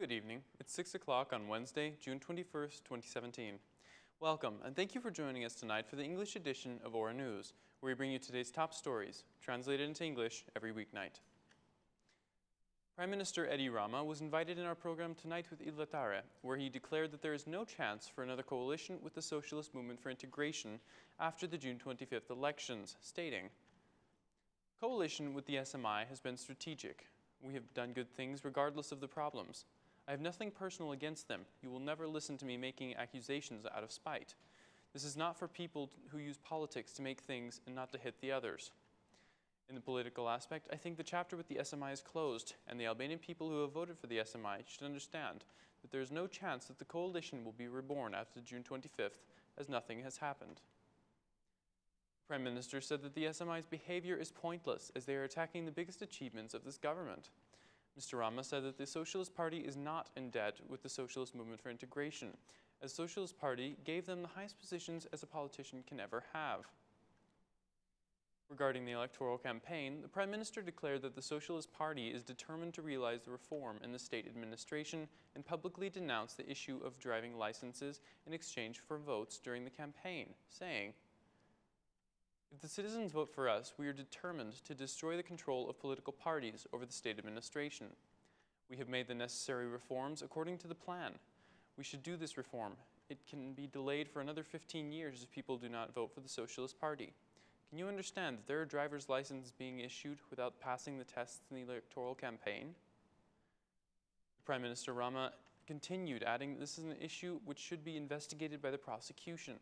Good evening. It's 6 o'clock on Wednesday, June 21st, 2017. Welcome, and thank you for joining us tonight for the English edition of Aura News, where we bring you today's top stories, translated into English every weeknight. Prime Minister Edi Rama was invited in our program tonight with Il Latare, where he declared that there is no chance for another coalition with the Socialist Movement for Integration after the June 25th elections, stating, "Coalition with the SMI has been strategic. We have done good things regardless of the problems. I have nothing personal against them. You will never listen to me making accusations out of spite. This is not for people who use politics to make things and not to hit the others." In the political aspect, I think the chapter with the SMI is closed, and the Albanian people who have voted for the SMI should understand that there is no chance that the coalition will be reborn after June 25th, as nothing has happened. The Prime Minister said that the SMI's behavior is pointless, as they are attacking the biggest achievements of this government. Mr. Rama said that the Socialist Party is not in debt with the Socialist Movement for Integration, as the Socialist Party gave them the highest positions as a politician can ever have. Regarding the electoral campaign, the Prime Minister declared that the Socialist Party is determined to realize the reform in the state administration and publicly denounced the issue of driving licenses in exchange for votes during the campaign, saying, "If the citizens vote for us, we are determined to destroy the control of political parties over the state administration. We have made the necessary reforms according to the plan. We should do this reform. It can be delayed for another 15 years if people do not vote for the Socialist Party. Can you understand that there are driver's licenses being issued without passing the tests in the electoral campaign?" Prime Minister Rama continued, adding that this is an issue which should be investigated by the prosecution.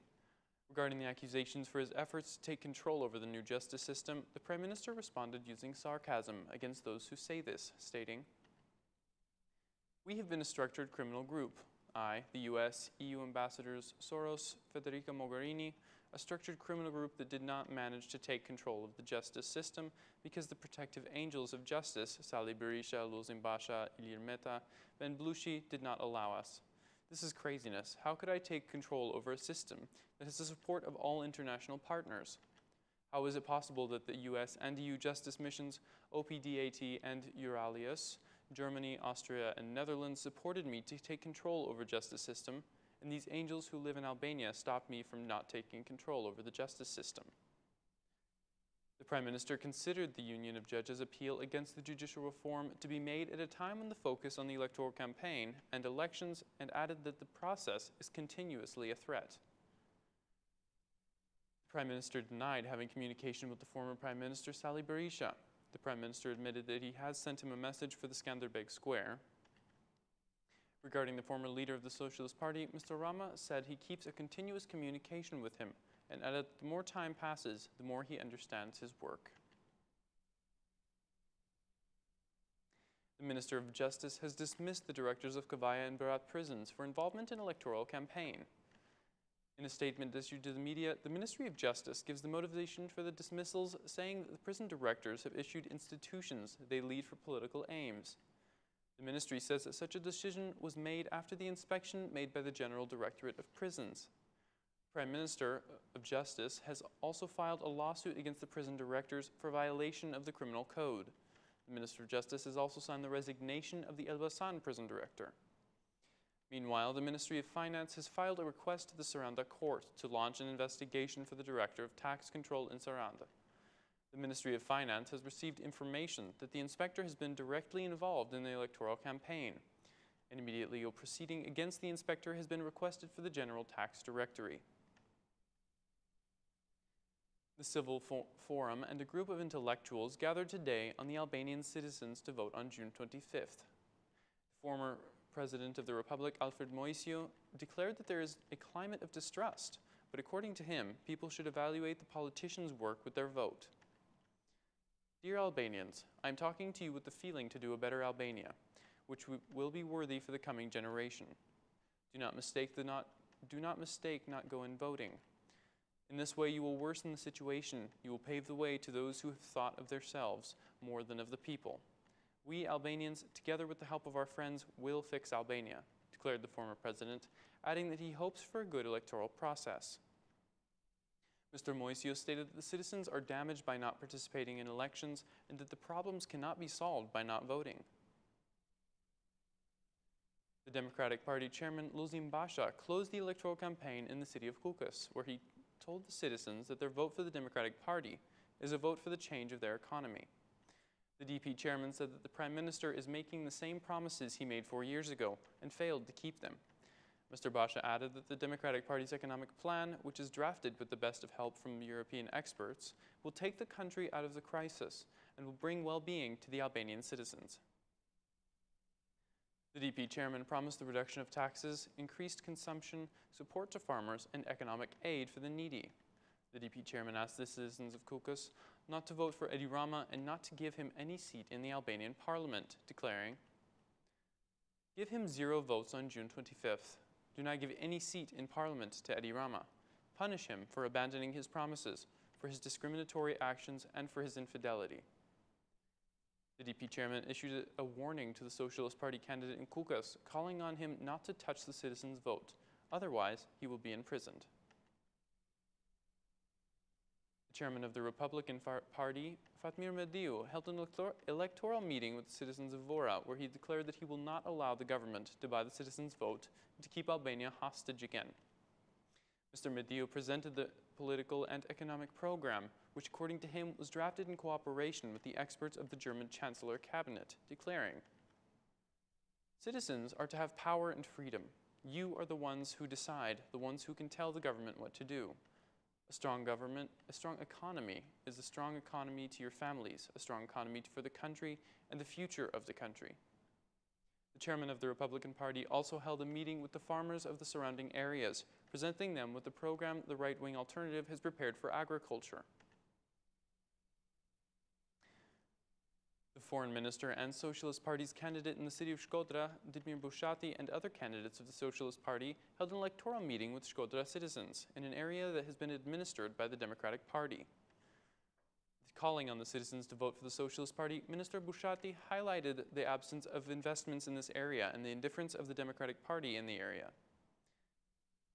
Regarding the accusations for his efforts to take control over the new justice system, the Prime Minister responded using sarcasm against those who say this, stating, "We have been a structured criminal group. I, the US, EU ambassadors Soros, Federica Mogherini, a structured criminal group that did not manage to take control of the justice system because the protective angels of justice, Sali Berisha, Luzim Basha, Ilir Meta, Ben Blushi, did not allow us. This is craziness. How could I take control over a system that has the support of all international partners? How is it possible that the US and EU justice missions, OPDAT and Euralius, Germany, Austria, and Netherlands supported me to take control over justice system, and these angels who live in Albania stopped me from not taking control over the justice system?" The Prime Minister considered the Union of Judges' appeal against the judicial reform to be made at a time when the focus on the electoral campaign and elections, and added that the process is continuously a threat. The Prime Minister denied having communication with the former Prime Minister Sali Berisha. The Prime Minister admitted that he has sent him a message for the Skanderbeg Square. Regarding the former leader of the Socialist Party, Mr. Rama said he keeps a continuous communication with him, and added that the more time passes, the more he understands his work. The Minister of Justice has dismissed the directors of Kavaja and Berat prisons for involvement in electoral campaign. In a statement issued to the media, the Ministry of Justice gives the motivation for the dismissals, saying that the prison directors have issued institutions they lead for political aims. The ministry says that such a decision was made after the inspection made by the General Directorate of Prisons. The Prime Minister of Justice has also filed a lawsuit against the prison directors for violation of the criminal code. The Minister of Justice has also signed the resignation of the Elbasan prison director. Meanwhile, the Ministry of Finance has filed a request to the Saranda court to launch an investigation for the Director of Tax Control in Saranda. The Ministry of Finance has received information that the inspector has been directly involved in the electoral campaign. An immediate legal proceeding against the inspector has been requested for the General Tax Directory. The Civil Forum and a group of intellectuals gathered today on the Albanian citizens to vote on June 25th. The former President of the Republic, Alfred Moisiu, declared that there is a climate of distrust, but according to him, people should evaluate the politicians' work with their vote. "Dear Albanians, I am talking to you with the feeling to do a better Albania, which will be worthy for the coming generation. Do not mistake not going voting. In this way you will worsen the situation. You will pave the way to those who have thought of themselves more than of the people. We Albanians, together with the help of our friends, will fix Albania," declared the former president, adding that he hopes for a good electoral process. Mr. Moisiu stated that the citizens are damaged by not participating in elections and that the problems cannot be solved by not voting. The Democratic Party chairman Lozim Basha closed the electoral campaign in the city of Kulkas, where he told the citizens that their vote for the Democratic Party is a vote for the change of their economy. The DP chairman said that the Prime Minister is making the same promises he made 4 years ago and failed to keep them. Mr. Basha added that the Democratic Party's economic plan, which is drafted with the best of help from European experts, will take the country out of the crisis and will bring well-being to the Albanian citizens. The DP chairman promised the reduction of taxes, increased consumption, support to farmers, and economic aid for the needy. The DP chairman asked the citizens of Kulkas not to vote for Edi Rama and not to give him any seat in the Albanian parliament, declaring, "Give him 0 votes on June 25th. Do not give any seat in parliament to Edi Rama. Punish him for abandoning his promises, for his discriminatory actions, and for his infidelity." The DP chairman issued a warning to the Socialist Party candidate in Kulkas, calling on him not to touch the citizens' vote. Otherwise, he will be imprisoned. The chairman of the Republican Party, Fatmir Mediu, held an electoral meeting with the citizens of Vora, where he declared that he will not allow the government to buy the citizens' vote and to keep Albania hostage again. Mr. Mediu presented the political and economic program, which according to him was drafted in cooperation with the experts of the German Chancellor Cabinet, declaring, "Citizens are to have power and freedom. You are the ones who decide, the ones who can tell the government what to do. A strong government, a strong economy is a strong economy to your families, a strong economy for the country and the future of the country." The chairman of the Republican Party also held a meeting with the farmers of the surrounding areas, presenting them with the program the right-wing alternative has prepared for agriculture. The foreign minister and Socialist Party's candidate in the city of Shkoder, Bushati, and other candidates of the Socialist Party held an electoral meeting with Shkoder citizens in an area that has been administered by the Democratic Party. Calling on the citizens to vote for the Socialist Party, Minister Bushati highlighted the absence of investments in this area and the indifference of the Democratic Party in the area.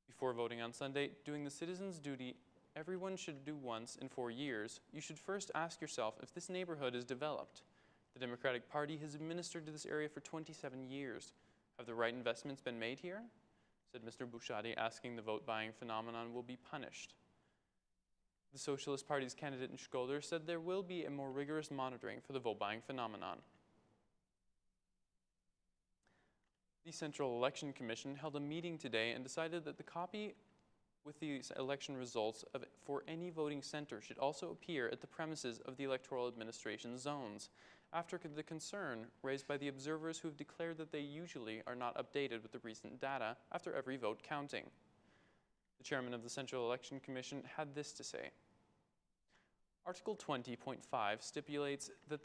Before voting on Sunday, doing the citizens' duty everyone should do once in 4 years, you should first ask yourself if this neighborhood is developed. The Democratic Party has administered to this area for 27 years. Have the right investments been made here? Said Mr. Bushati, asking the vote-buying phenomenon will be punished. The Socialist Party's candidate in Shkoder said there will be a more rigorous monitoring for the vote-buying phenomenon. The Central Election Commission held a meeting today and decided that the copy with the election results for any voting center should also appear at the premises of the electoral administration zones, after the concern raised by the observers who have declared that they usually are not updated with the recent data after every vote counting. The chairman of the Central Election Commission had this to say. Article 20.5 stipulates that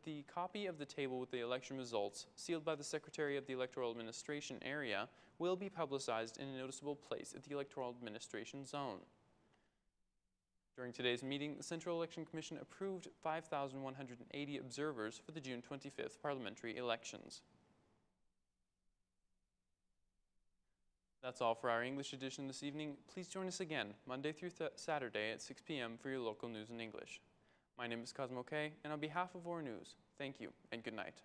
the copy of the table with the election results, sealed by the Secretary of the Electoral Administration area, will be publicized in a noticeable place at the Electoral Administration zone. During today's meeting, the Central Election Commission approved 5,180 observers for the June 25th parliamentary elections. That's all for our English edition this evening. Please join us again Monday through Saturday at 6 p.m. for your local news in English. My name is Cosmo K, and on behalf of Our News, thank you and good night.